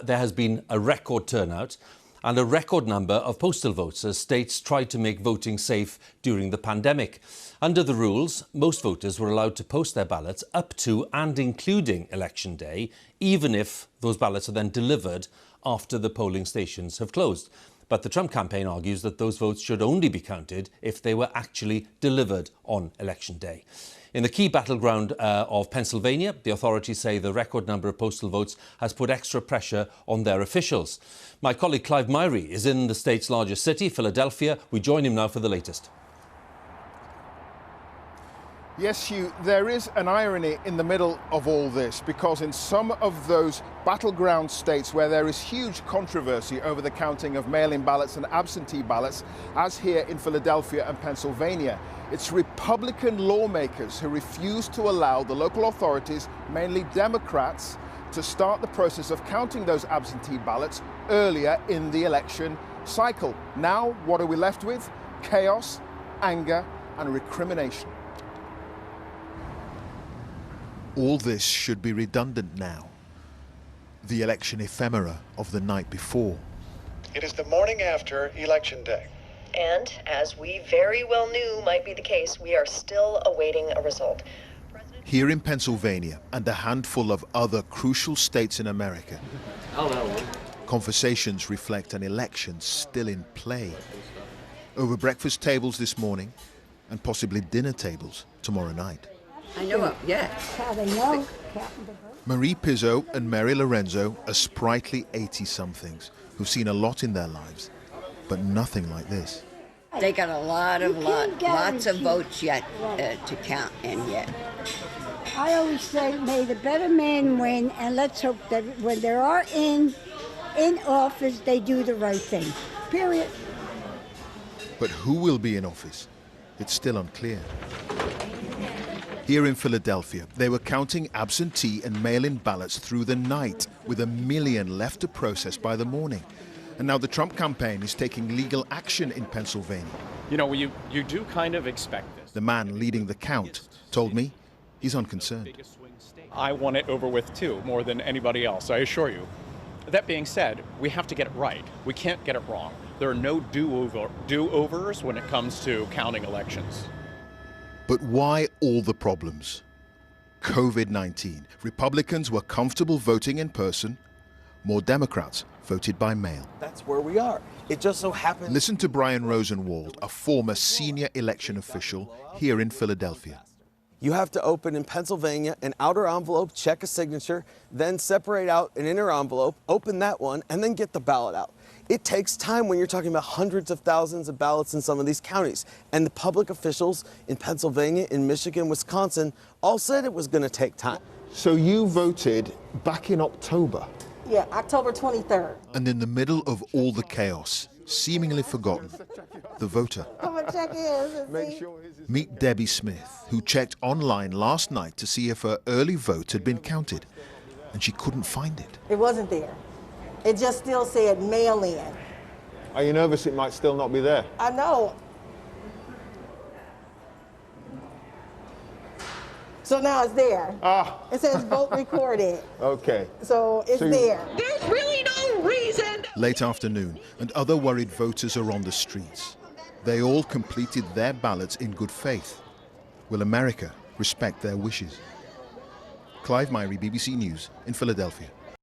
There has been a record turnout and a record number of postal votes as states tried to make voting safe during the pandemic. Under the rules, most voters were allowed to post their ballots up to and including Election Day, even if those ballots are then delivered after the polling stations have closed. But the Trump campaign argues that those votes should only be counted if they were actually delivered on Election Day. In the key battleground of Pennsylvania, the authorities say the record number of postal votes has put extra pressure on their officials. My colleague Clive Myrie is in the state's largest city, Philadelphia. We join him now for the latest. Yes, Hugh, there is an irony in the middle of all this, because in some of those battleground states where there is huge controversy over the counting of mail-in ballots and absentee ballots, as here in Philadelphia and Pennsylvania, it's Republican lawmakers who refuse to allow the local authorities, mainly Democrats, to start the process of counting those absentee ballots earlier in the election cycle. Now, what are we left with? Chaos, anger, and recrimination. All this should be redundant now. The election ephemera of the night before. It is the morning after Election Day. And, as we very well knew might be the case, we are still awaiting a result. Here in Pennsylvania and a handful of other crucial states in America, conversations reflect an election still in play. Over breakfast tables this morning and possibly dinner tables tomorrow night. I know, yeah. How they know. Marie Pizzo and Mary Lorenzo are sprightly 80-somethings who've seen a lot in their lives, but nothing like this. They got lots of votes yet to count in yet. I always say, may the better man win, and let's hope that when they are in office, they do the right thing. Period. But who will be in office? It's still unclear. Here in Philadelphia, they were counting absentee and mail-in ballots through the night, with 1 million left to process by the morning. And now the Trump campaign is taking legal action in Pennsylvania. You know, you do kind of expect this. The man leading the count told me he's unconcerned. I want it over with too, more than anybody else, I assure you. That being said, we have to get it right. We can't get it wrong. There are no do-overs when it comes to counting elections. But why all the problems? COVID-19. Republicans were comfortable voting in person. More Democrats voted by mail. That's where we are. It just so happens. Listen to Brian Rosenwald, a former senior election official here in Philadelphia. You have to open in Pennsylvania an outer envelope, check a signature, then separate out an inner envelope, open that one, and then get the ballot out. It takes time when you're talking about hundreds of thousands of ballots in some of these counties. And the public officials in Pennsylvania, in Michigan, Wisconsin, all said it was going to take time. So you voted back in October? Yeah, October 23rd. And in the middle of all the chaos, seemingly forgotten, the voter. Meet Debbie Smith, who checked online last night to see if her early vote had been counted, and she couldn't find it. It wasn't there. It just still said mail in. Are you nervous it might still not be there? I know. So now it's there. It says vote recorded. Okay. So it's there. There's really no reason. Late afternoon, and other worried voters are on the streets. They all completed their ballots in good faith. Will America respect their wishes? Clive Myrie, BBC News in Philadelphia.